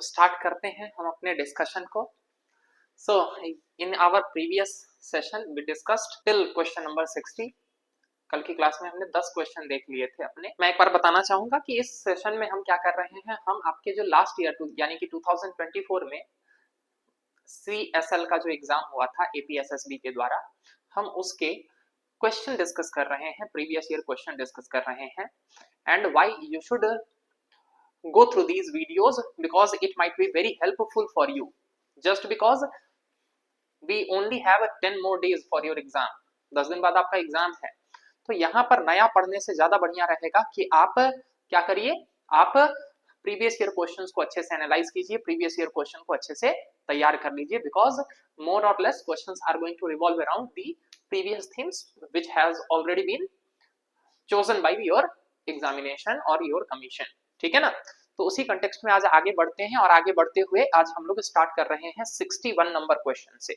तो स्टार्ट करते हैं हम अपने डिस्कशन को। So in our previous session we discussed till question number 60। कल की क्लास में हमने 10 क्वेश्चन देख लिए थे अपने। मैं एक बार बताना चाहूंगा कि इस सेशन में हम क्या कर रहे हैं। हम आपके जो लास्ट ईयर यानी कि 2024 में CSL का जो एग्जाम हुआ था APSSB के द्वारा, हम उसके क्वेश्चन डिस्कस कर रहे हैं, प्रीवियस ईयर क्वेश्चन डिस्कस कर रहे हैं। And why you should go through these videos because it might be very helpful for you, just because we only have 10 more days for your exam। 10 दिन बाद आपका exam है, तो यहाँ पर नया पढ़ने से ज्यादा बढ़िया रहेगा कि आप क्या करिए, आप प्रीवियस ईयर क्वेश्चंस को अच्छे से एनालाइज कीजिए, प्रीवियस ईयर क्वेश्चन को अच्छे से तैयार कर लीजिए, बिकॉज मोर और less questions are going to revolve around the previous things which has already been chosen by your examination और योर कमीशन। ठीक है ना। तो उसी कंटेक्स्ट में आज आगे बढ़ते हैं, और आगे बढ़ते हुए आज हम लोग स्टार्ट कर रहे हैं 61 नंबर क्वेश्चन से।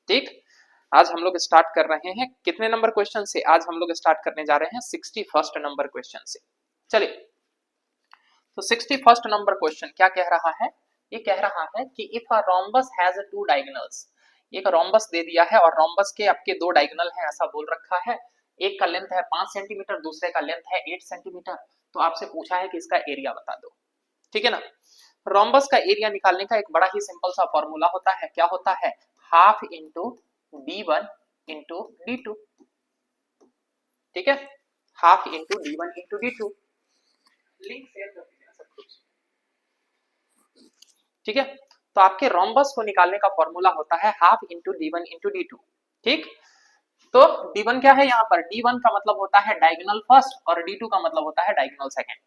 ठीक, आज हम लोग स्टार्ट कर रहे हैं कितने नंबर क्वेश्चन से? आज हम लोग स्टार्ट करने जा रहे हैं 61st नंबर क्वेश्चन से। चलिए, तो 61st नंबर क्वेश्चन क्या कह रहा है? ये कह रहा है कि if a rhombus has two diagonals, एक रोम्बस दे दिया है और रोम्बस के आपके दो डायगोनल हैं, ऐसा बोल रखा है। एक का लेंथ है 5 सेंटीमीटर, दूसरे का लेंथ है 8 सेंटीमीटर। तो आपसे पूछा है कि इसका एरिया बता दो। ठीक है ना। रोम्बस का एरिया निकालने का एक बड़ा ही सिंपल सा फॉर्मूला होता है। क्या होता है? Half into d1 into d2। ठीक है, half into d1 into d2। Link share कर दीजिए सब कुछ। ठीक है, तो आपके रोम्बस को निकालने का फॉर्मूला होता है half into d1 into d2। ठीक, तो d1 क्या है यहाँ पर? d1 का मतलब होता है डायगोनल फर्स्ट और d2 का मतलब होता है डायगोनल सेकंड।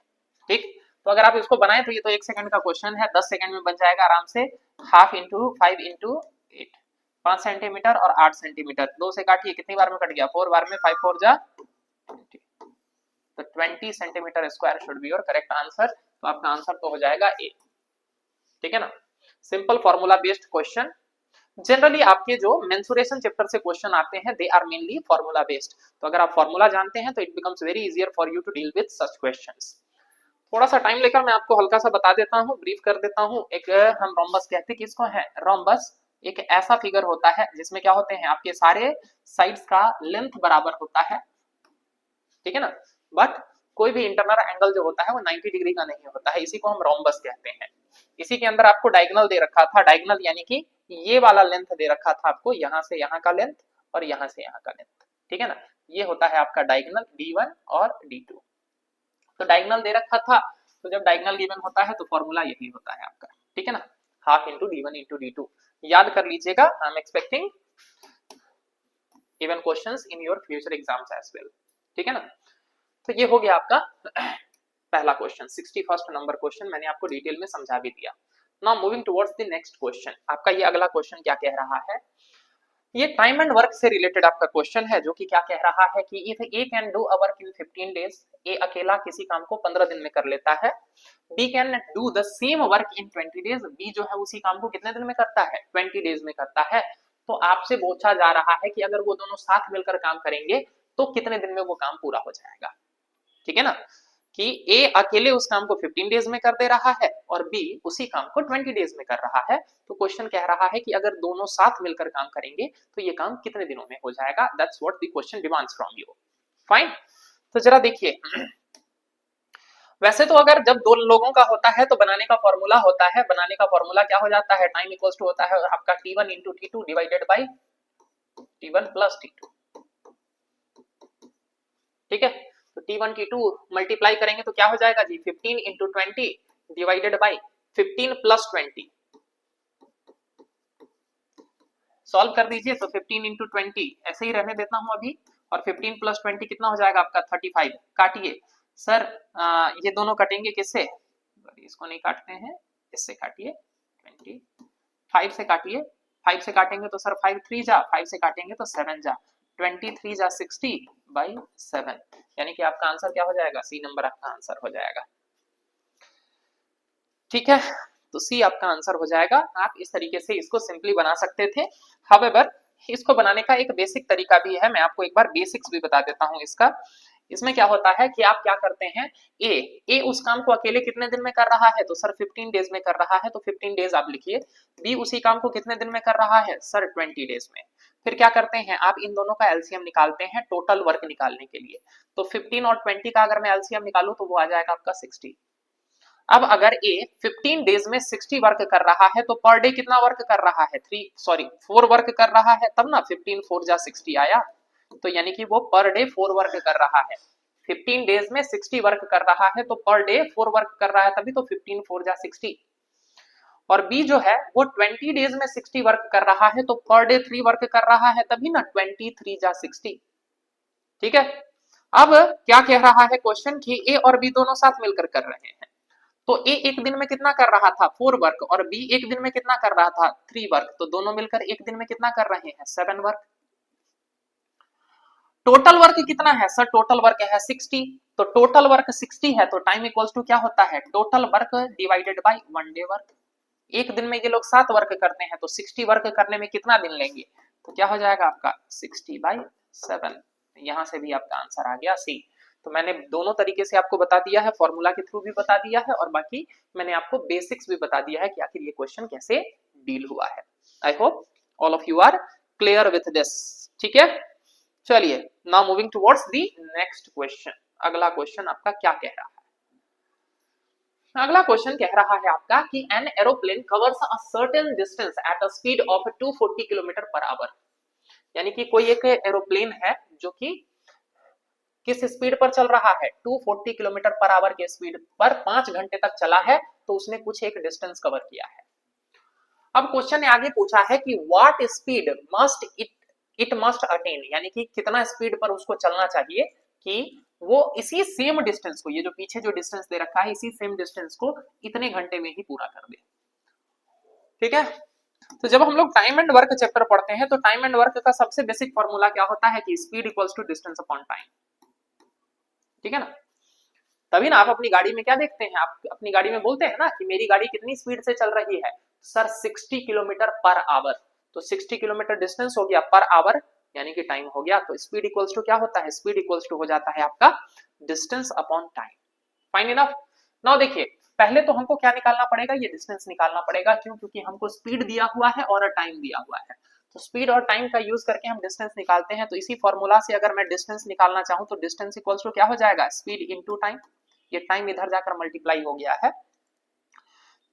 ठीक, तो अगर आप इसको बनाए तो ये तो 1 सेकंड का क्वेश्चन है, 10 सेकंड में बन जाएगा आराम से। हाफ इंटू 5 इंटू 8, 5 सेंटीमीटर और 8 सेंटीमीटर। 2 से काटिए, कितनी बार में कट गया? 4 बार में। 5 4 जा 20, तो 20 centimetre square should be your correct answer. तो आपका आंसर तो हो जाएगा ए। ठीक है ना। Simple formula based question. Generally आपके जो मेंसुरेशन चैप्टर से क्वेश्चन आते हैं they are mainly formula based. तो अगर आप फॉर्मूला जानते हैं तो it becomes very easier for you to deal with such questions. थोड़ा सा टाइम लेकर मैं आपको हल्का सा बता देता हूँ, ब्रीफ कर देता हूँ। एक हम रोम्बस कहते हैं, किसको है? रोम्बस एक ऐसा फिगर होता है जिसमें क्या होते हैं, आपके सारे साइड्स का लेंथ बराबर होता है। ठीक है ना, बट कोई भी इंटरनल एंगल जो होता है वो 90 डिग्री का नहीं होता है, इसी को हम रोम्बस कहते हैं। इसी के अंदर आपको डायगोनल दे रखा था, डायगोनल यानी कि ये वाला लेंथ दे रखा था आपको, यहां से यहां का लेंथ और यहां से यहां का लेंथ। ठीक है ना, ये होता है आपका डायगोनल d1 और d2। तो डायगोनल दे रखा था, तो जब डायगोनल गिवन होता है तो फॉर्मूला यही होता है आपका। ठीक है ना, half into d1 into d2। याद कर लीजिएगा, I am expecting even questions in your future exams as well. ठीक है ना, तो ये हो गया आपका पहला क्वेश्चन, 61st नंबर क्वेश्चन। मैंने आपको डिटेल में समझा भी दिया। Now moving towards the next question. आपका ये अगला क्वेश्चन क्या कह रहा है? ये टाइम एंड वर्क से रिलेटेड आपका क्वेश्चन है, जो कि क्या कह रहा है कि if A can do a work in 15 days, A अकेला किसी काम को 15 दिन में कर लेता है। B can do the same work in 20 days, B जो है उसी काम को कितने दिन में करता है? 20 डेज में करता है। तो आपसे पूछा जा रहा है कि अगर वो दोनों साथ मिलकर काम करेंगे तो कितने दिन में वो काम पूरा हो जाएगा। ठीक है ना, कि ए अकेले उस काम को 15 डेज में कर दे रहा है और बी उसी काम को 20 डेज में कर रहा है। तो क्वेश्चन कह रहा है कि अगर दोनों साथ मिलकर काम करेंगे तो ये काम कितने दिनों में हो जाएगा। That's what the question demands from you. Fine, तो जरा देखिए, वैसे तो अगर जब दो लोगों का होता है तो बनाने का फॉर्मूला होता है, बनाने का फॉर्मूला क्या हो जाता है? टाइम इक्वल्स टू होता है आपका t1 into t2 divided by t1 plus t2। ठीक है, तो t1 t2 मल्टीप्लाई करेंगे तो क्या हो जाएगा जी? 15 into 20 divided by 15 plus 20। Solve कर दीजिए, तो 15 इंटू 20 ऐसे ही रहने देता हूं अभी, और 15 प्लस 20 कितना हो जाएगा आपका? 35। काटिए सर, ये दोनों कटेंगे किससे? इसको नहीं काटते हैं, इससे काटिए। 20 5 से काटिए, 5 से काटेंगे तो सर 5 3 जा, 5 से काटेंगे तो 7 जा, 23 जा 60 बाई 7, यानी कि आपका आंसर क्या हो जाएगा? सी नंबर आपका आंसर हो जाएगा। ठीक है, तो सी आपका आंसर हो जाएगा। आप इस तरीके से इसको सिंपली बना सकते थे। हाउएवर, इसको बनाने का एक बेसिक तरीका भी है, मैं आपको एक बार बेसिक्स भी बता देता हूं इसका। इसमें क्या होता है कि आप क्या करते हैं, ए उस काम को अकेले कितने दिन में कर रहा है, तो सर 15 डेज में कर रहा है, तो 15 डेज आप लिखिए। बी उसी काम को कितने दिन में कर रहा है, सर 20 डेज में। फिर क्या करते हैं आप, इन दोनों का एलसीएम निकालते हैं टोटल वर्क निकालने के लिए। तो 15 और 20 का अगर मैं एलसीएम निकालूं तो वो आ जाएगा आपका 60। अब अगर ए 15 डेज में 60 वर्क कर रहा है तो पर डे कितना वर्क कर रहा है, 4 वर्क कर रहा है, तब ना 15 4 जा 60 आया। तो यानी कि वो पर डे 4 वर्क कर रहा है। 15 डेज में 60 वर्क कर रहा है तो पर डे 4 वर्क कर रहा है, तभी तो 15 4 जा 60। और बी जो है वो 20 डेज में 60 वर्क कर रहा है तो पर डे 3 वर्क कर रहा है, तभी ना 20 3 जा 60। ठीक है। अब क्या कह रहा है क्वेश्चन की ए और बी दोनों साथ मिलकर कर रहे हैं, तो ए एक दिन में कितना कर रहा था, 4 वर्क, और बी एक दिन में कितना कर रहा था, 3 वर्क, तो दोनों मिलकर एक दिन में कितना कर रहे हैं, 7 वर्क। टोटल वर्क कितना है, सर टोटल वर्क है 60, तो टोटल वर्क 60 है तो टाइम इक्वल्स टू क्या होता है, total work divided by 1 day work. एक दिन में ये लोग 7 वर्क करते हैं तो 60 वर्क करने में कितना दिन लेंगे, तो क्या हो जाएगा आपका 60/7। यहां से भी आपका आंसर आ गया सी। तो मैंने दोनों तरीके से आपको बता दिया है, फॉर्मूला के थ्रू भी बता दिया है, और बाकी मैंने आपको बेसिक्स भी बता दिया है कि आखिर ये क्वेश्चन कैसे डील हुआ है। I hope all of you are clear with this. ठीक है, चलिए now moving towards the next question. अगला क्वेश्चन आपका क्या कह रहा है, अगला क्वेश्चन कह रहा है आपका कि an aeroplane covers a certain distance at a speed of 240 kilometre per hour. यानी कि कोई एक एरोप्लेन है जो कि किस स्पीड पर चल रहा है, 240 किलोमीटर पर आवर के स्पीड पर 5 घंटे तक चला है, तो उसने कुछ एक डिस्टेंस कवर किया है। अब क्वेश्चन ने आगे पूछा है कि what speed must it must attain, यानी कि कितना स्पीड पर उसको चलना चाहिए कि वो इसी सेम डिस्टेंस को, ये जो पीछे जो डिस्टेंस दे रखा है, इसी सेम डिस्टेंस को इतने घंटे में ही पूरा कर दे। ठीक है, तो जब हम लोग टाइम एंड वर्क चैप्टर पढ़ते हैं तो टाइम एंड वर्क का सबसे बेसिक फॉर्मूला क्या होता है कि speed equals to distance upon time. ठीक है ना, तभी ना आप अपनी गाड़ी में क्या देखते हैं, आप अपनी गाड़ी में बोलते हैं ना कि मेरी गाड़ी कितनी स्पीड से चल रही है, सर 60 किलोमीटर पर आवर। तो 60 किलोमीटर डिस्टेंस हो गया पर आवर, यानी कि टाइम हो गया, तो स्पीड इक्वल्स टू क्या होता है, स्पीड इक्वल्स टू हो जाता है आपका distance upon time. Fine enough. Now देखिए, पहले तो हमको क्या निकालना पड़ेगा, ये डिस्टेंस निकालना पड़ेगा, क्यों, क्योंकि हमको स्पीड दिया हुआ है और टाइम दिया हुआ है। तो स्पीड और टाइम का यूज करके हम डिस्टेंस निकालते हैं। तो इसी फॉर्मूला से अगर मैं डिस्टेंस निकालना चाहूं तो डिस्टेंस इक्वल्स टू क्या हो जाएगा, स्पीड इनटू टाइम। ये टाइम इधर जाकर मल्टीप्लाई हो गया है,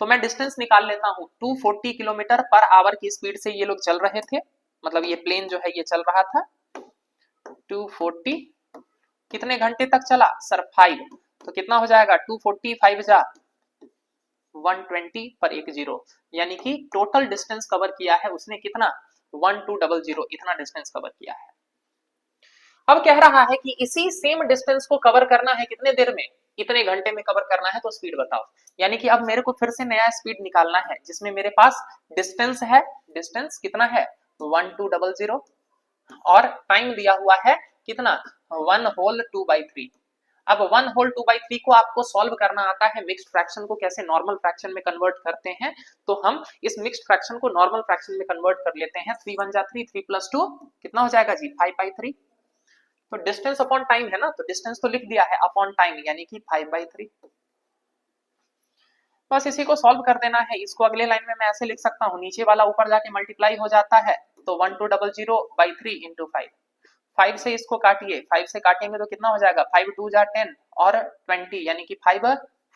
तो मैं डिस्टेंस निकाल लेता हूं। 240 किलोमीटर पर आवर की स्पीड से ये लोग चल रहे थे, मतलब ये प्लेन जो है ये चल रहा था 240, कितने घंटे तक चला, सर 5, तो कितना हो जाएगा 240 5 जा 120 पर 1 0, यानी कि टोटल डिस्टेंस कवर किया है उसने कितना, 1200, इतना डिस्टेंस कवर किया है। अब कह रहा है कि इसी सेम डिस्टेंस को कवर करना है कितने देर में, इतने घंटे में कवर करना है, तो स्पीड बताओ। यानी कि अब मेरे को फिर से नया स्पीड निकालना है जिसमें मेरे पास डिस्टेंस है, डिस्टेंस कितना है 1200, और टाइम दिया हुआ है कितना 1 होल 2/3। अब 1 होल 2/3 को आपको सॉल्व करना आता है, मिक्स्ड फ्रैक्शन को कैसे नॉर्मल फ्रैक्शन में कन्वर्ट करते हैं, तो हम इस मिक्स्ड फ्रैक्शन को नॉर्मल फ्रैक्शन में कन्वर्ट कर लेते हैं। 3 1 जा 3, 3 + 2 कितना हो जाएगा जी 5/3। तो डिस्टेंस अपॉन टाइम है ना, तो डिस्टेंस तो लिख दिया है, अपॉन टाइम यानी कि 5/3। बस इसी को सॉल्व कर देना है। इसको अगले लाइन में मैं ऐसे लिख सकता हूँ, नीचे वाला ऊपर जाके मल्टीप्लाई हो जाता है, तो 1200/3 × 5। 5 से इसको काटिए, 5 से काटेंगे तो कितना हो जाएगा, 5 2 जा 10 और 20, यानी कि 5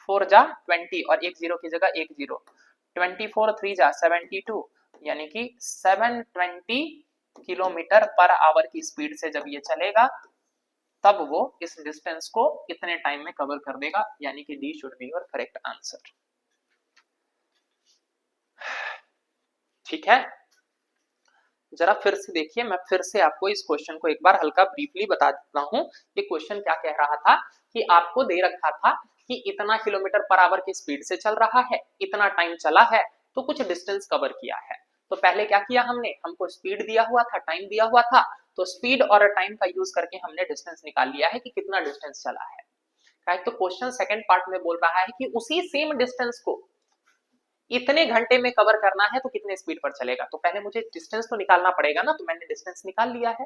4 जा 20 और 1 0 की जगह 1 0, 24 3 जा 72, यानी कि 720 किलोमीटर पर आवर की स्पीड से जब ये चलेगा तब वो इस डिस्टेंस को इतने टाइम में कवर कर देगा, यानी कि D should be your correct answer. ठीक है, जरा फिर से देखिए, मैं फिर से आपको इस क्वेश्चन को एक बार हल्का ब्रीफली बता देता हूं। ये क्वेश्चन क्या कह रहा था कि आपको दे रखा था कि इतना किलोमीटर पर आवर की स्पीड से चल रहा है, इतना टाइम चला है, तो कुछ डिस्टेंस कवर किया है। तो पहले क्या किया हमने, हमको स्पीड दिया हुआ था, टाइम दिया हुआ था, तो स्पीड और टाइम का यूज करके हमने डिस्टेंस निकाल लिया है कि कितना डिस्टेंस चला है। तो क्वेश्चन सेकंड पार्ट में बोल रहा है कि उसी सेम डिस्टेंस को इतने घंटे में कवर करना है तो कितने स्पीड पर चलेगा। तो पहले मुझे डिस्टेंस तो निकालना पड़ेगा ना, तो मैंने डिस्टेंस निकाल लिया है,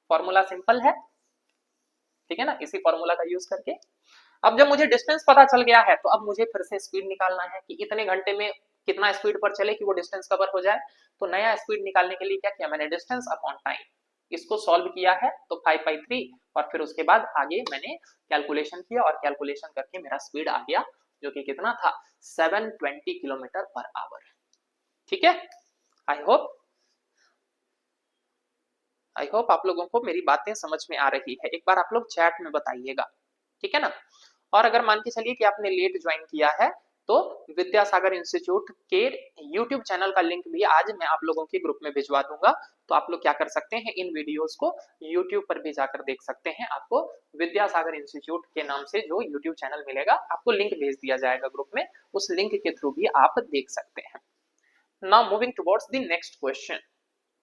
फॉर्मूला सिंपल है। ठीक है ना, इसी फॉर्मूला का यूज करके। अब जब मुझे डिस्टेंस पता चल गया है तो अब मुझे फिर से स्पीड निकालना है कि इतने घंटे में कितना स्पीड पर चले कि वो डिस्टेंस कवर हो जाए। तो नया स्पीड निकालने के लिए क्या किया मैंने, डिस्टेंस अपॉन टाइम, इसको सॉल्व किया है तो 5/3, और फिर उसके बाद आगे मैंने कैलकुलेशन किया और कैलकुलेशन करके मेरा स्पीड आ गया जो कि कितना था, 720 किलोमीटर पर आवर। ठीक है, आई होप आप लोगों को मेरी बातें समझ में आ रही है। एक बार आप लोग चैट में बताइएगा, ठीक है ना। और अगर मान के चलिए कि आपने लेट ज्वाइन किया है तो विद्यासागर इंस्टीट्यूट के यूट्यूब चैनल का लिंक भी आज मैं आप लोगों के ग्रुप में भिजवा दूंगा। तो आप लोग क्या कर सकते हैं, इन वीडियोस को यूट्यूब पर भी जाकर देख सकते हैं। आपको विद्यासागर इंस्टीट्यूट के नाम से जो यूट्यूब चैनल मिलेगा, आपको लिंक भेज दिया जाएगा ग्रुप में, उस लिंक के थ्रू भी आप देख सकते हैं। Now moving towards the next question.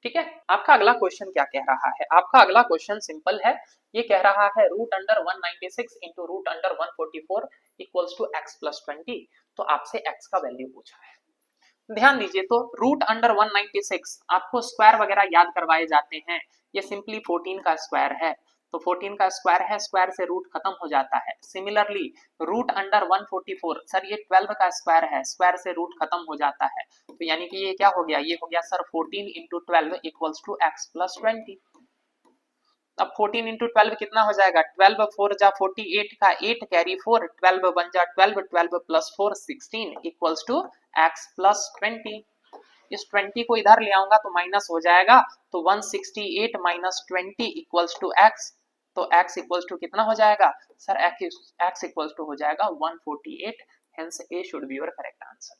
ठीक है, आपका अगला क्वेश्चन क्या कह रहा है, आपका अगला क्वेश्चन सिंपल है। ये कह रहा है root under 196 into root under 144 equals to x plus 20। तो आपसे x का वैल्यू पूछा है। ध्यान दीजिए, तो रूट अंडर 196 आपको स्क्वायर वगैरह याद करवाए जाते हैं। ये सिंपली 14 का स्क्वायर है, तो 14 का स्क्वायर है, स्क्वायर से रूट खत्म हो जाता है। सिमिलरली रूट अंडर 144, सर ये 12 का स्क्वायर है, स्क्वायर से रूट खत्म हो जाता है। तो यानी कि ये क्या हो गया, ये हो गया sir 14 into 12 equals to x plus 20। अब 14 इंटू 12 कितना हो जाएगा, 12 4 जा 48 का 8 कैरी 4, 12 1 जा 12, 12 plus 4 16 equals to x plus 20। इस 20 को इधर ले आऊंगा तो माइनस हो जाएगा, तो 168 माइनस 20 इक्वल्स टू x। तो x इक्वल्स टू कितना हो जाएगा सर, x इक्वल्स टू हो जाएगा 148, hence A should be your correct answer.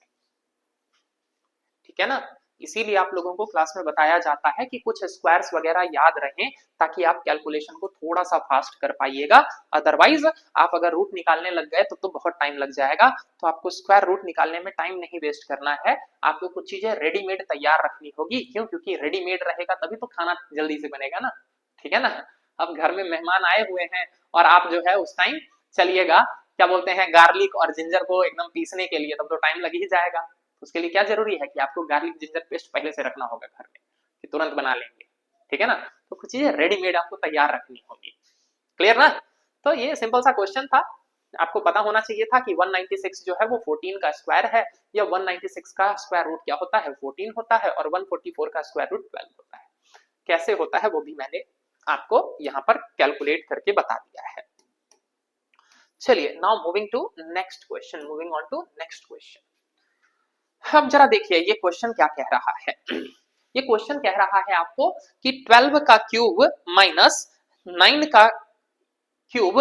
ठीक है ना, इसीलिए आप लोगों को क्लास में बताया जाता है कि कुछ स्क्वायर्स वगैरह याद रहें ताकि आप कैलकुलेशन को थोड़ा सा फास्ट कर पाइएगा। अदरवाइज आप अगर रूट निकालने लग गए तो बहुत टाइम लग जाएगा। तो आपको स्क्वायर रूट निकालने में टाइम नहीं वेस्ट करना है, आपको कुछ चीजें रेडीमेड तैयार रखनी होगी। क्यों, क्योंकि रेडीमेड रहेगा तभी तो खाना जल्दी से बनेगा ना। ठीक है ना, अब घर में मेहमान आए हुए हैं और आप जो है उस टाइम चलिएगा क्या बोलते हैं, गार्लिक और जिंजर को एकदम पीसने के लिए, तब तो टाइम लग ही जाएगा। उसके लिए क्या जरूरी है कि आपको गार्लिक जिंजर पेस्ट पहले से रखना होगा घर में कि तुरंत बना लेंगे। ठीक है ना, तो कुछ चीजें रेडीमेड आपको तैयार रखनी होगी। क्लियर ना, तो ये सिंपल सा क्वेश्चन था। आपको पता होना चाहिए था कि 196 जो है वो 14 का स्क्वायर है, या 196 का स्क्वायर रूट क्या होता है, 14 होता है, और 144 का स्क्वायर रूट 12 होता है। कैसे होता है वो भी मैंने आपको यहाँ पर कैलकुलेट करके बता दिया है। चलिए, now moving to next question, moving on to next question. अब जरा देखिए ये क्वेश्चन क्या कह रहा है। ये क्वेश्चन कह रहा है आपको कि 12 का क्यूब माइनस 9 का क्यूब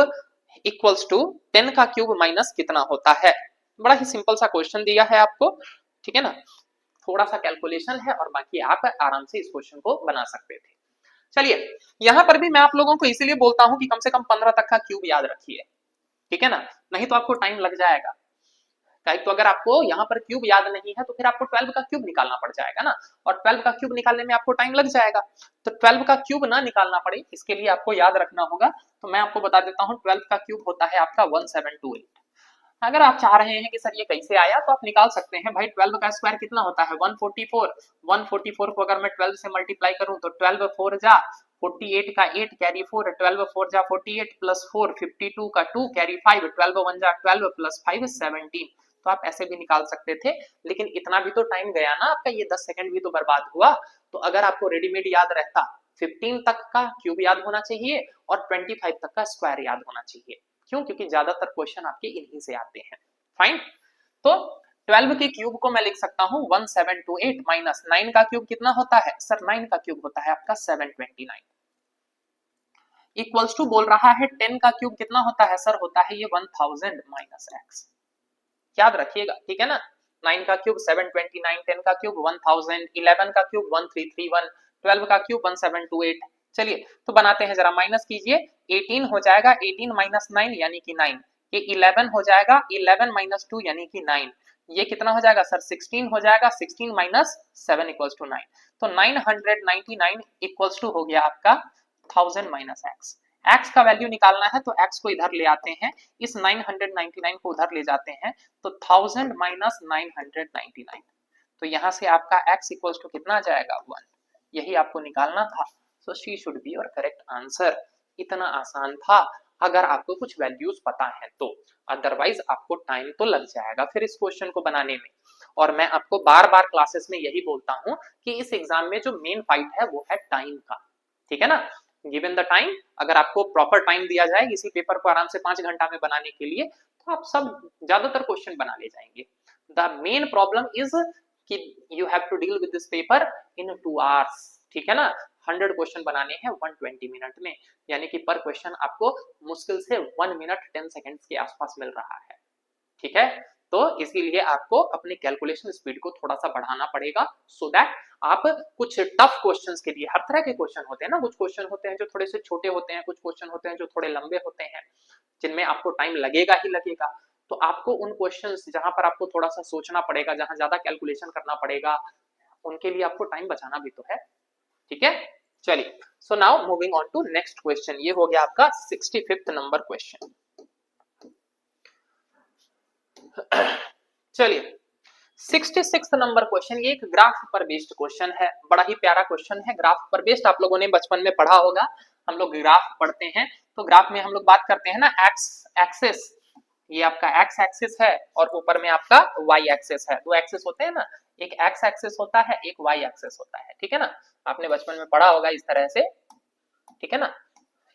इक्वल्स टू 10 का क्यूब माइनस कितना होता है। बड़ा ही सिंपल सा क्वेश्चन दिया है आपको, ठीक है ना, थोड़ा सा कैलकुलेशन है और बाकी आप आराम से इस क्वेश्चन को बना सकते थे। चलिए, यहां पर भी मैं आप लोगों को इसीलिए बोलता हूं कि कम से कम 15 तक का क्यूब याद रखिए, ठीक है ना, नहीं तो आपको टाइम लग जाएगा। तो अगर आपको यहाँ पर क्यूब याद नहीं है तो फिर आपको 12 का क्यूब निकालना पड़ जाएगा ना, और 12 का क्यूब निकालने में आपको टाइम लग जाएगा। तो 12 का क्यूब ना निकालना पड़े इसके लिए आपको याद रखना होगा। तो मैं आपको बता देता हूँ, 12 का क्यूब होता है आपका 1728। अगर आप चाह रहे हैं कि सर ये कैसे आया, तो आप निकाल सकते हैं भाई। 12 का स्क्वायर कितना होता है, 144। 144 को अगर मैं 12 से मल्टीप्लाई करूं तो 12 4 जा 48 का 8 कैरी 4, 12 4 जा 48 प्लस 4 52 का 2 कैरी 5, 12 1 जा 12 प्लस 5 17। तो आप ऐसे भी निकाल सकते थे, लेकिन इतना भी तो टाइम गया ना आपका, ये 10 सेकंड भी तो बर्बाद हुआ। तो अगर आपको रेडीमेड याद रहता, 15 तक का क्यूब याद होना चाहिए और 25 तक का स्क्वायर याद होना चाहिए। क्यों, क्योंकि ज्यादातर क्वेश्चन आपके इन्हीं से आते हैं। फाइन, तो 12 के क्यूब को मैं लिख सकता हूं 1728 माइनस 9 का क्यूब कितना होता है सर, 9 का क्यूब होता है आपका 729, इक्वल्स टू बोल रहा है 10 का क्यूब कितना होता है सर, होता है ये 1000 माइनस एक्स। याद रखिएगा, ठीक है ना, 9 का क्यूब 729, 10 का क्यूब 1000, 11 का क्यूब 1331, 12 का क्यूब 1728। चलिए तो बनाते हैं, जरा माइनस कीजिए, 18 हो जाएगा, 18 माइनस 9 यानी कि 9, ये 11 हो जाएगा, 11 माइनस 2 यानी कि 9, ये कितना हो जाएगा सर, 16 हो जाएगा, 16 माइनस 7 इक्वल्स टू 9। तो 999 इक्वल्स टू हो गया आपका 1000 माइनस एक्स। एक्स का वैल्यू निकालना है तो एक्स को इधर ले आते हैं, इस 999 को उधर ले जाते हैं, तो 1000 माइनस 999, तो यहां से आपका x इक्वल्स टू कितना आ जाएगा 1। यही आपको निकालना था, so she should be your correct answer. इतना आसान था अगर आपको कुछ वैल्यूज पता है तो, अदरवाइज आपको टाइम तो लग जाएगा फिर इस क्वेश्चन को बनाने में। और मैं आपको बार बार क्लासेस में यही बोलता हूं कि इस एग्जाम में जो मेन फाइट है वो है टाइम का, ठीक है ना। गिवन द टाइम, अगर आपको प्रॉपर टाइम दिया जाए इसी पेपर को आराम से 5 घंटा में बनाने के लिए, तो आप सब ज्यादातर क्वेश्चन बना ले जाएंगे। द मेन प्रॉब्लम इज कि you have to deal with this paper in 2 hours, ठीक है ना। 100 क्वेश्चन बनाने हैं 120 मिनट में, यानी कि पर क्वेश्चन आपको मुश्किल से 1 मिनट 10 सेकेंड्स के आसपास मिल रहा है, ठीक है। तो इसीलिए आपको अपने कैलकुलेशन स्पीड को थोड़ा सा बढ़ाना पड़ेगा, सो दैट आप कुछ टफ क्वेश्चंस के लिए, हर तरह के क्वेश्चन होते हैं ना, कुछ क्वेश्चन होते हैं जो थोड़े से छोटे होते हैं, कुछ क्वेश्चन होते हैं जो थोड़े लंबे होते हैं, जिनमें आपको टाइम लगेगा ही लगेगा। तो आपको उन क्वेश्चंस जहां पर आपको थोड़ा सा सोचना पड़ेगा, जहां ज्यादा कैलकुलेशन करना पड़ेगा, उनके लिए आपको टाइम बचाना भी तो है, ठीक है। चलिए, so now moving on to next question, ये हो गया आपका 65th नंबर क्वेश्चन। चलिए 66 नंबर क्वेश्चन, ये एक ग्राफ पर बेस्ड क्वेश्चन है, बड़ा ही प्यारा क्वेश्चन है। ग्राफ पर बेस्ड आप लोगों ने बचपन में पढ़ा होगा, हम लोग ग्राफ पढ़ते हैं तो ग्राफ में हम लोग बात करते हैं ना एक्स एक्सिस, ये आपका एक्स एक्सिस है और ऊपर में आपका वाई एक्सिस है। दो एक्सिस होते हैं ना, एक एक्स एक्सिस होता है, एक वाई एक्सिस होता है, ठीक है ना। आपने बचपन में पढ़ा होगा इस तरह से, ठीक है ना।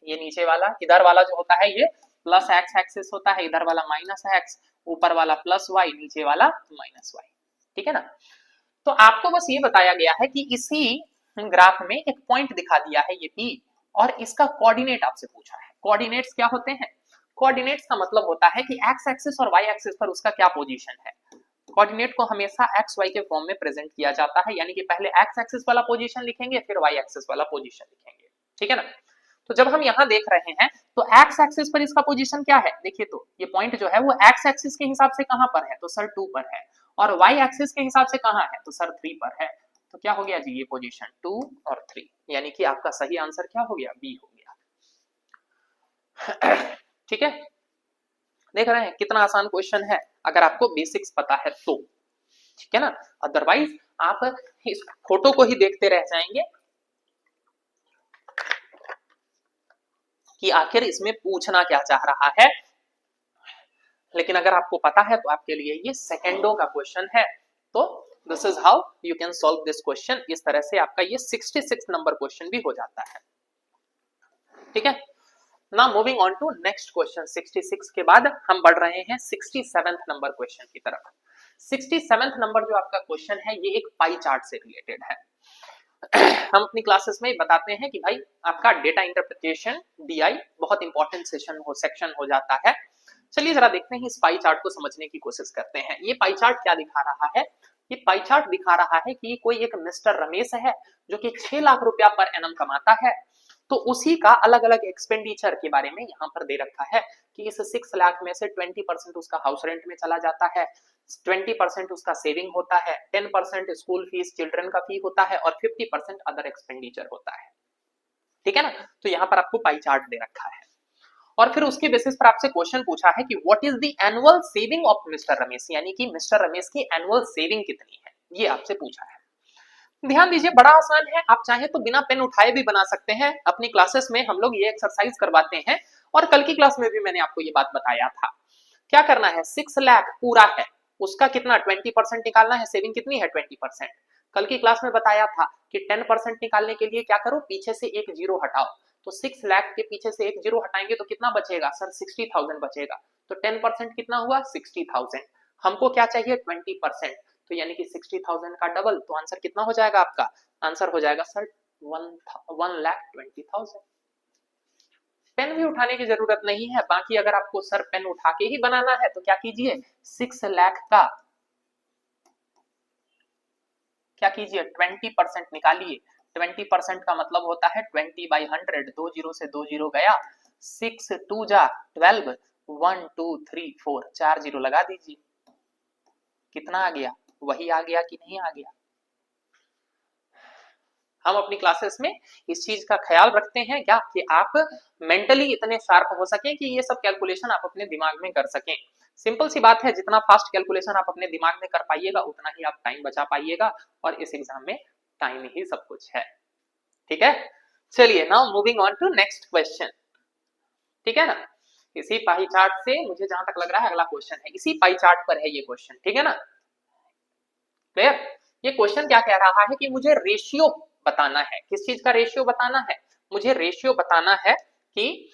ये नीचे वाला, इधर वाला जो होता है ये प्लस एक्स एक्सिस होता है, इधर वाला माइनस एक्स, ऊपर वाला प्लस वाई, नीचे वाला माइनस वाई, ठीक है ना। तो आपको बस ये बताया गया है कि इसी ग्राफ में एक पॉइंट दिखा दिया है ये P, और इसका कोऑर्डिनेट आपसे पूछा है। कोऑर्डिनेट्स क्या होते हैं? कोऑर्डिनेट्स का मतलब होता है कि एक्स एक्सिस और वाई एक्सिस पर उसका क्या पोजीशन है। कोऑर्डिनेट को हमेशा एक्स वाई के फॉर्म में प्रेजेंट किया जाता है, यानी कि पहले एक्स एक्सिस वाला पोजीशन लिखेंगे फिर वाई एक्सिस वाला पोजीशन लिखेंगे, ठीक है ना। तो जब हम यहाँ देख रहे हैं तो एक्स एक्सिस पर इसका पोजीशन क्या है, देखिए तो ये पॉइंट जो है वो एक्स एक्सिस के हिसाब से कहां पर है, तो सर 2 पर है, और वाई एक्सिस के हिसाब से कहां है, तो सर 3 पर है। तो क्या हो गया जी, ये पोजीशन 2 और 3, यानी कि आपका सही आंसर क्या हो गया, बी हो गया। ठीक है, देख रहे हैं कितना आसान क्वेश्चन है अगर आपको बेसिक्स पता है तो, ठीक है ना। अदरवाइज आप इस फोटो को ही देखते रह जाएंगे कि आखिर इसमें पूछना क्या चाह रहा है, लेकिन अगर आपको पता है तो आपके लिए ये सेकंडों का क्वेश्चन है। तो this is how you can solve this question, इस तरह से आपका ये 66 नंबर क्वेश्चन भी हो जाता है, ठीक है। Now moving on to next question, 66 के बाद हम बढ़ रहे हैं 67th नंबर क्वेश्चन की तरफ। 67th नंबर जो आपका क्वेश्चन है ये एक पाई चार्ट से रिलेटेड है। हम अपनी क्लासेस में बताते हैं कि भाई आपका डेटा इंटरप्रिटेशन डीआई बहुत इंपॉर्टेंट सेक्शन हो जाता है। चलिए जरा देखते हैं इस पाई चार्ट को समझने की कोशिश करते हैं। ये पाई चार्ट क्या दिखा रहा है, ये पाई चार्ट दिखा रहा है कि कोई एक मिस्टर रमेश है जो कि 6 लाख रुपया पर एनम कमाता है, तो उसी का अलग अलग एक्सपेंडिचर के बारे में यहाँ पर दे रखा है कि इस 6 लाख में से 20% उसका हाउस रेंट में चला जाता है, 20% उसका सेविंग होता है, 10% स्कूल फीस चिल्ड्रन का फी होता है और 50% अदर एक्सपेंडिचर होता है, ठीक है ना। तो यहाँ पर आपको पाई चार्ट दे रखा है और फिर उसके बेसिस पर आपसे क्वेश्चन पूछा है कि what is the annual saving of mister Ramesh, यानी कि मिस्टर रमेश की एनुअल सेविंग कितनी है, ये आपसे पूछा है। ध्यान दीजिए बड़ा आसान है, आप चाहे तो बिना पेन उठाए भी बना सकते हैं। अपनी क्लासेस में हम लोग ये एक्सरसाइज करवाते हैं और कल की क्लास में भी मैंने आपको ये बात बताया था। क्या करना है, 6 लाख पूरा है, उसका कितना 20% निकालना है, सेविंग कितनी है 20%। कल की क्लास में बताया था कि 10% निकालने के लिए क्या करो, पीछे से एक जीरो हटाओ, तो 6 लाख के पीछे से एक जीरो हटाएंगे तो कितना बचेगा सर, 60,000 बचेगा। तो 10% कितना हुआ 60,000, हमको क्या चाहिए 20%, तो यानी कि 60,000 का डबल, तो आंसर कितना हो जाएगा आपका, आंसर हो जाएगा सर 1,20,000। पेन भी उठाने की जरूरत नहीं है, बाकी अगर आपको सर पेन उठा के ही बनाना है तो क्या कीजिए, 6 लाख का क्या कीजिए 20% निकालिए। 20% का मतलब होता है 20/100, 2 जीरो से 2 जीरो गया, 6 2 जा 12, 1 2 3 4, 4 जीरो लगा दीजिए, कितना आ गया, वही आ गया कि नहीं आ गया। हम अपनी क्लासेस में इस चीज का ख्याल रखते हैं क्या, कि आप मेंटली इतने शार्प हो सके कि ये सब कैलकुलेशन आप अपने दिमाग में कर सकें। सिंपल सी बात है, जितना फास्ट कैलकुलेशन आप अपने दिमाग में कर पाइएगा उतना ही आप टाइम बचा पाइएगा, और इस एग्जाम में टाइम ही सब कुछ है, ठीक है। चलिए now moving on to next question, ठीक है ना। इसी पाई चार्ट से मुझे जहां तक लग रहा है अगला क्वेश्चन है, इसी पाई चार्ट पर है ये क्वेश्चन, ठीक है ना, क्लियर। ये क्वेश्चन क्या कह रहा है कि मुझे रेशियो बताना है, किस चीज का रेशियो बताना है, मुझे रेशियो बताना है कि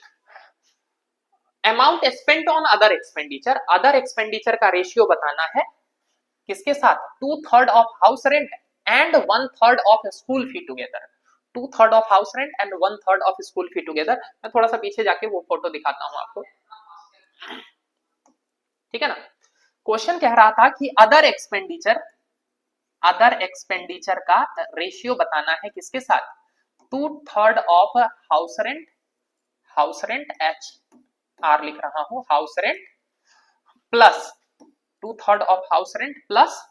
amount spent on other expenditure का रेशियो बताना है किसके साथ, 2/3 of house rent and 1/3 of school fee together, 2/3 of house rent and 1/3 of school fee together. मैं थोड़ा सा पीछे जाके वो फोटो दिखाता हूं आपको, ठीक है ना। क्वेश्चन कह रहा था कि अदर एक्सपेंडिचर का रेशियो बताना है किसके साथ, 2/3 of house rent H R लिख रहा हूं, house rent plus 2/3 of house rent plus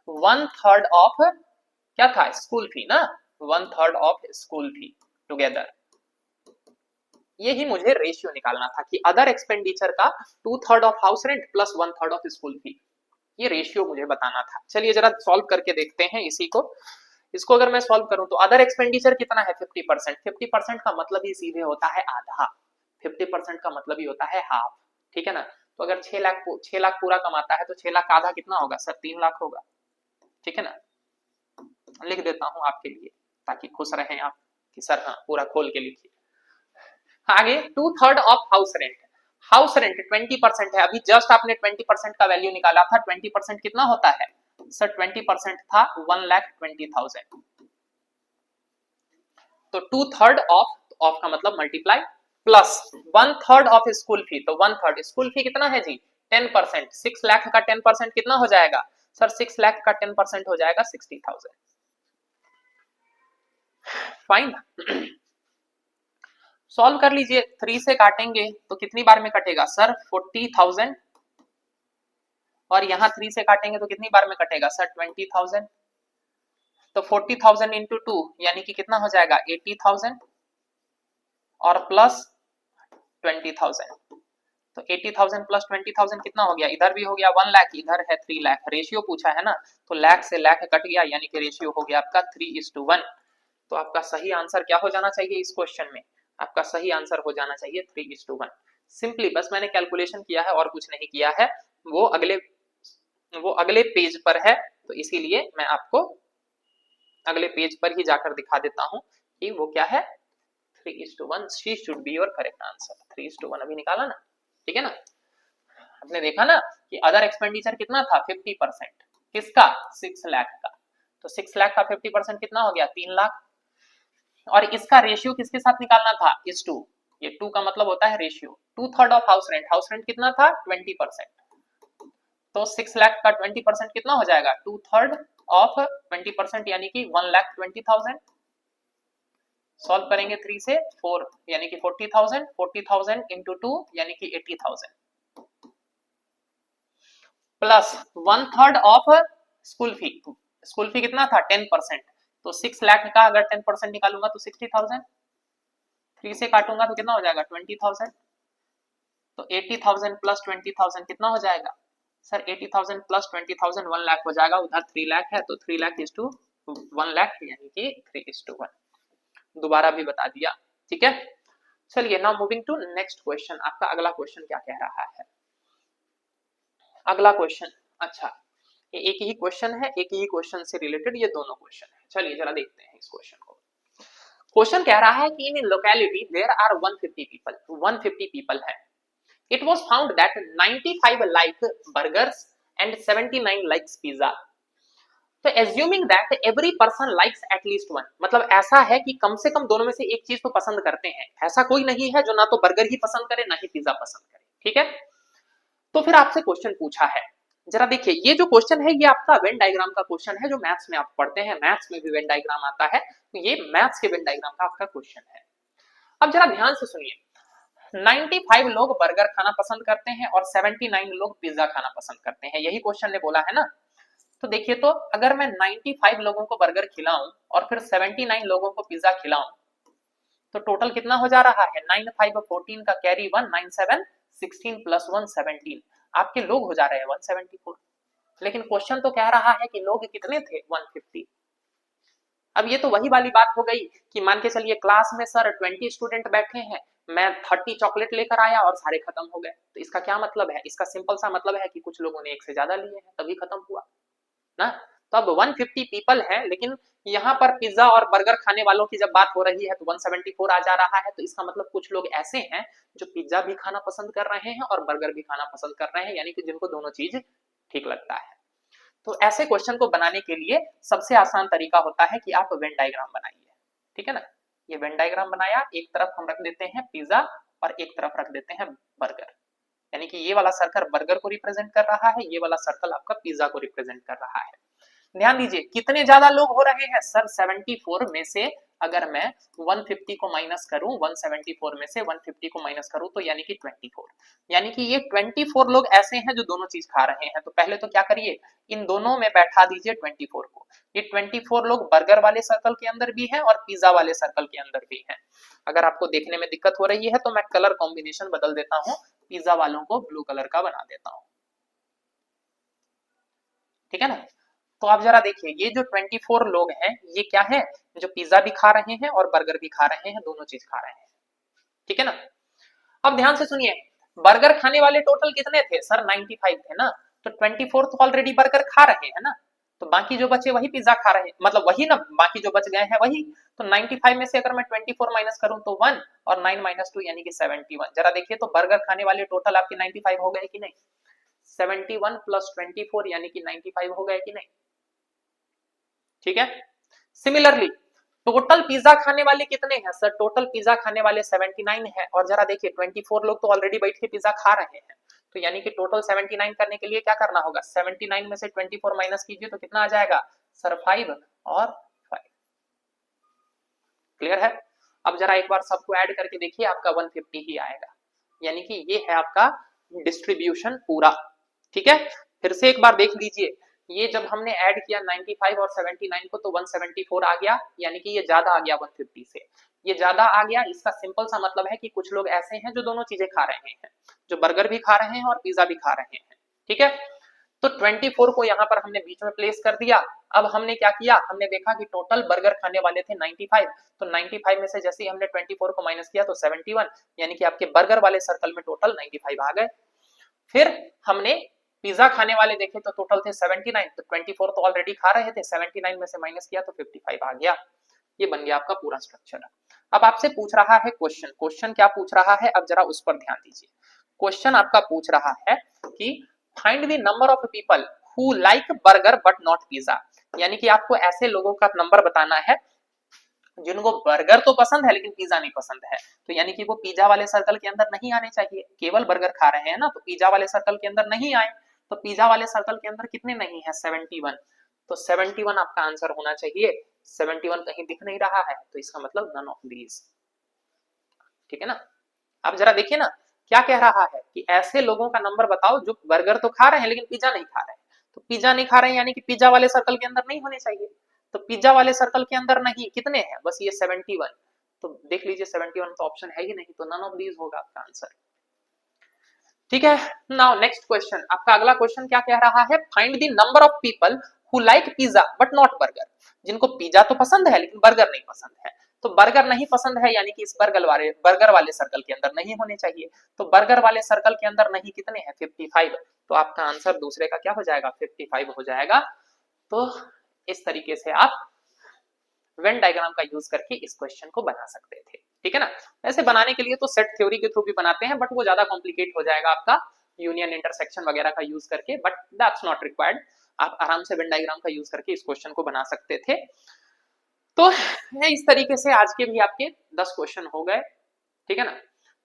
1/3 of क्या था, स्कूल फी ना, 1/3 ऑफ स्कूल फी टुगेदर। यही मुझे रेशियो निकालना था कि अदर एक्सपेंडिचर का 2/3 of house rent plus 1/3 of school fee, ये रेशियो मुझे बताना था। चलिए जरा सॉल्व करके देखते हैं इसी को। इसको अगर मैं सॉल्व करूं तो अदर एक्सपेंडिचर कितना है, 50%। 50% का मतलब ही सीधे होता है आधा, 50% का मतलब ही होता है हाफ, ठीक है ना। तो अगर 6 लाख पूरा कमाता है तो 6 लाख आधा कितना होगा सर, 3 लाख होगा, ठीक है ना। लिख देता हूं आपके लिए ताकि खुश रहें आप कि सर हाँ पूरा खोल के लिखिए। आगे 2/3 of house rent, house rent 20% है, अभी जस्ट आपने 20% का वैल्यू निकाला था, 20% कितना होता है सर, 20% था 1,20,000, तो 2/3 ऑफ का मतलब multiply plus 1/3 of school fee, तो 1/3 स्कूल फी कितना है जी 10%, 6 लाख का 10% कितना हो जाएगा सर, 6 लाख का 10% हो जाएगा 60,000, फाइन। सॉल्व कर लीजिए, 3 से काटेंगे तो कितनी बार में कटेगा सर 40,000, और यहां 3 से काटेंगे तो कितनी बार में कटेगा सर 20,000, तो 40,000 इंटू 2 यानी कि कितना हो जाएगा 80,000 और प्लस 20,000, तो 80,000 प्लस 20,000 कितना हो गया, इधर भी हो गया 1 लाख, इधर है 3 लाख, रेशियो पूछा है ना, तो लाख से लाख कट गया यानी कि रेशियो हो गया आपका 3:1। तो आपका सही आंसर क्या हो जाना चाहिए इस क्वेश्चन में, आपका सही आंसर हो जाना चाहिए 3:1। सिंपली बस मैंने कैलकुलेशन किया है और कुछ नहीं किया है, वो अगले पेज पर है, तो इसीलिए मैं आपको अगले पेज पर ही जाकर दिखा देता हूं कि वो क्या है 3:1। She should be your correct answer, 3:1 अभी निकाला ना, ठीक है ना। आपने देखा ना कि अदर एक्सपेंडिचर कितना था 50%, किसका 6 लाख का, तो 6 लाख का 50% कितना हो गया 3 लाख, और इसका रेशियो किसके साथ निकालना था, इस 2, ये 2 का मतलब होता है रेशियो, 2/3 ऑफ हाउस रेंट कितना था 20%, तो 6 लाख का 20% कितना हो जाएगा 2/3 ऑफ 20% यानी कि 1,20,000। सॉल्व करेंगे 3 से 4 यानी कि 40,000, 40,000 इंटू 2 यानी कि 80,000 प्लस 1/3 ऑफ स्कूल फी कितना था 10%, तो 6 लाख का अगर 10% निकालूंगा तो 60,000, 3 से काटूंगा तो कितना हो जाएगा 20,000, तो 80,000 प्लस 20,000 कितना हो जाएगा सर, 80,000 प्लस 20,000 1 लाख हो जाएगा, उधर 3 लाख है तो 3 लाख इज टू 1 लाख यानी कि 3:1। दोबारा भी बता दिया, ठीक है। चलिए now moving to next question, आपका अगला क्वेश्चन क्या कह रहा है, अगला क्वेश्चन, अच्छा ये एक ही क्वेश्चन है, एक ही क्वेश्चन से रिलेटेड ये दोनों क्वेश्चन है, चलिए जरा देखते हैं इस क्वेश्चन को। क्वेश्चन कह रहा है कि in locality there are 150 people है, it was found that 95 like burgers and 79 likes pizza, तो assuming that every person likes at least one, मतलब ऐसा है कि कम से कम दोनों में से एक चीज तो पसंद करते हैं, ऐसा कोई नहीं है जो ना तो बर्गर ही पसंद करे ना ही पिज्जा पसंद करे, ठीक है। तो फिर आपसे क्वेश्चन पूछा है, जरा देखिए ये जो क्वेश्चन है ये आपका वेन डायग्राम का क्वेश्चन है, जो मैथ्स में आप पढ़ते हैं, मैथ्स में भी वेन डायग्राम आता है, तो ये मैथ्स के वेन डायग्राम का आपका क्वेश्चन है। अब जरा ध्यान से सुनिए, 95 लोग बर्गर खाना पसंद करते हैं और 79 लोग पिज्जा खाना पसंद करते हैं, यही क्वेश्चन ने बोला है ना। तो देखिए, तो अगर मैं 95 लोगों को बर्गर खिलाऊं और फिर 79 लोगों को पिज्जा खिलाऊं तो टोटल कितना हो जा रहा है, 9 5 14 का कैरी 1, 9 7 16 प्लस 1 17, आपके लोग हो जा रहे हैं 174, लेकिन क्वेश्चन तो कह रहा है कि लोग कितने थे 150। अब ये तो वही वाली बात हो गई कि मान के चलिए क्लास में सर 20 स्टूडेंट बैठे हैं, मैं 30 चॉकलेट लेकर आया और सारे खत्म हो गए, तो इसका क्या मतलब है? इसका सिंपल सा मतलब है कि कुछ लोगों ने एक से ज्यादा लिए हैं तभी खत्म हुआ ना। तो अब 150 पीपल है, लेकिन यहाँ पर पिज्जा और बर्गर खाने वालों की जब बात हो रही है तो 174 आ जा रहा है, तो इसका मतलब कुछ लोग ऐसे हैं जो पिज्जा भी खाना पसंद कर रहे हैं और बर्गर भी खाना पसंद कर रहे हैं, यानी कि जिनको दोनों चीज ठीक लगता है। तो ऐसे क्वेश्चन को बनाने के लिए सबसे आसान तरीका होता है कि आप वेन डायग्राम बनाइए, ठीक है ना। ये वेन डायग्राम बनाया, एक तरफ हम रख देते हैं पिज्जा और एक तरफ रख देते हैं बर्गर, यानी कि ये वाला सर्कल बर्गर को रिप्रेजेंट कर रहा है, ये वाला सर्कल आपका पिज्जा को रिप्रेजेंट कर रहा है। ध्यान दीजिए कितने ज्यादा लोग हो रहे हैं सर, 74 में से अगर मैं 150 को माइनस करूं, 174 में से 150 को माइनस करूं तो यानी कि 24, यानी कि ये 24 लोग ऐसे हैं जो दोनों चीज खा रहे हैं। तो पहले तो क्या करिए, इन दोनों में बैठा दीजिए 24 को। ये 24 लोग बर्गर वाले सर्कल के अंदर भी हैं और पिज्जा वाले सर्कल के अंदर भी हैं। अगर आपको देखने में दिक्कत हो रही है तो मैं कलर कॉम्बिनेशन बदल देता हूं, पिज्जा वालों को ब्लू कलर का बना देता हूं, ठीक है ना। तो आप जरा देखिए ये जो 24 लोग हैं ये क्या है, जो पिज्जा भी खा रहे हैं और बर्गर भी खा रहे हैं, दोनों चीज खा रहे हैं, ठीक है ना। अब ध्यान से सुनिए, बर्गर खाने वाले टोटल कितने थे सर, 95 थे ना। तो 24 तो ऑलरेडी बर्गर खा रहे हैं ना, तो बाकी जो बचे वही पिज्जा खा रहे हैं, मतलब वही ना, बाकी जो बच गए हैं वही। तो 95 में से अगर मैं 24 माइनस करूं तो 1 और 9 माइनस 2 यानी कि 71। जरा देखिए तो बर्गर खाने वाले टोटल आपके 95 हो गए कि नहीं, 71 प्लस 24 यानी कि 95 हो गए कि नहीं, ठीक है। सिमिलरली टोटल पिज्जा खाने वाले कितने हैं सर, टोटल पिज्जा खाने वाले 79 है, और जरा देखिए 24 लोग तो ऑलरेडी बैठ के पिज्जा खा रहे हैं, तो यानी कि टोटल 79 करने के लिए क्या करना होगा, 79 में से 24 माइनस कीजिए तो कितना आ जाएगा सर, 5 और 5। क्लियर है। अब जरा एक बार सबको ऐड करके देखिए, आपका 150 ही आएगा, यानी कि ये है आपका डिस्ट्रीब्यूशन पूरा, ठीक है। फिर से एक बार देख लीजिए, ये जब हमने ऐड किया 95 और 79 को तो 174 आ गया, यानी कि ये ज्यादा आ गया 150 से, ये ज्यादा आ गया। इसका सिंपल सा मतलब है कि कुछ लोग ऐसे हैं जो दोनों चीजें खा रहे हैं, जो बर्गर भी खा रहे हैं और पिज्जा भी खा रहे हैं, ठीक है। तो 24 को यहाँ पर हमने बीच में प्लेस कर दिया। अब हमने क्या किया, हमने देखा कि टोटल बर्गर खाने वाले थे 95, तो 95 में से जैसे ही हमने 24 को माइनस किया तो 71, यानी कि आपके बर्गर वाले सर्कल में टोटल 95 आ गए। फिर हमने पिज्जा खाने वाले देखे तो टोटल थे 79, तो 24 तो ऑलरेडी खा रहे थे, 79 में से माइनस किया तो 55 आ गया। ये बन गया आपका पूरा स्ट्रक्चर। अब आपसे पूछ रहा है क्वेश्चन, क्वेश्चन क्या पूछ रहा है, अब जरा उस पर ध्यान दीजिए। क्वेश्चन आपका पूछ रहा है कि find the number of people who like burger but not pizza, यानी कि आपको ऐसे लोगों का नंबर बताना है जिनको बर्गर तो पसंद है लेकिन पिज्जा नहीं पसंद है, तो यानी कि वो पिज्जा वाले सर्कल के अंदर नहीं आने चाहिए, केवल बर्गर खा रहे हैं ना, तो पिज्जा वाले सर्कल के अंदर नहीं आए। तो पिज्जा वाले सर्कल के अंदर कितने नहीं है, 71, तो 71 आपका आंसर होना चाहिए। 71 कहीं दिख नहीं रहा है, तो इसका मतलब नन ऑफ दीज, ठीक है ना। अब जरा देखिए ना क्या कह रहा है कि ऐसे लोगों का नंबर बताओ जो बर्गर तो खा रहे हैं लेकिन पिज्जा नहीं खा रहे हैं, तो पिज्जा नहीं खा रहे हैं यानी कि पिज्जा वाले सर्कल के अंदर नहीं होने चाहिए, तो पिज्जा वाले सर्कल के अंदर नहीं, कितने हैं बस ये 71, तो देख लीजिए 71 तो ऑप्शन है ही नहीं, तो नन ऑफ दीज होगा आपका आंसर, ठीक है। नाउ नेक्स्ट क्वेश्चन, आपका अगला क्वेश्चन क्या कह रहा है, find the number of people who like pizza but not burger, जिनको पिज्जा तो पसंद है लेकिन बर्गर नहीं पसंद है। तो बर्गर नहीं पसंद है यानी कि इस बर्गर वाले सर्कल के अंदर नहीं होने चाहिए, तो बर्गर वाले सर्कल के अंदर नहीं कितने हैं, 55, तो आपका आंसर दूसरे का क्या हो जाएगा, 55 हो जाएगा। तो इस तरीके से आप वेन डायग्राम का यूज करके इस क्वेश्चन को बना सकते थे, ठीक है ना। ऐसे बनाने के लिए तो सेट थ्योरी के थ्रू भी बनाते हैं, बट वो ज्यादा कॉम्प्लिकेट हो जाएगा आपका यूनियन इंटरसेक्शन वगैरह का यूज करके, बट दैट्स नॉट रिक्वायर्ड। आप आराम से वेन डायग्राम का यूज करके इस क्वेश्चन को बना सकते थे। तो इस तरीके से आज के भी आपके 10 क्वेश्चन हो गए, ठीक है ना।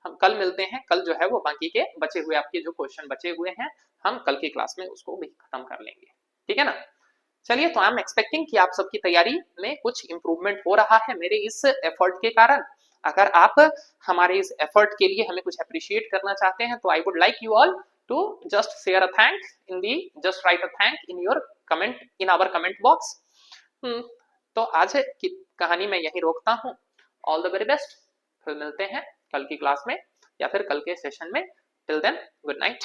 हम कल मिलते हैं, कल जो है वो बाकी के बचे हुए आपके जो क्वेश्चन बचे हुए हैं हम कल की क्लास में उसको भी खत्म कर लेंगे, ठीक है ना। चलिए, तो आई एम एक्सपेक्टिंग कि आप सबकी तैयारी में कुछ इंप्रूवमेंट हो रहा है मेरे इस एफर्ट के कारण। अगर आप हमारे इस एफर्ट के लिए हमें कुछ अप्रिशिएट करना चाहते हैं तो I would like you all to just share a thank in the, just write a thank in your comment in our comment box. तो आज की कहानी मैं यहीं रोकता हूँ। ऑल द वेरी बेस्ट, फिर मिलते हैं कल की क्लास में या फिर कल के सेशन में। Till then good night.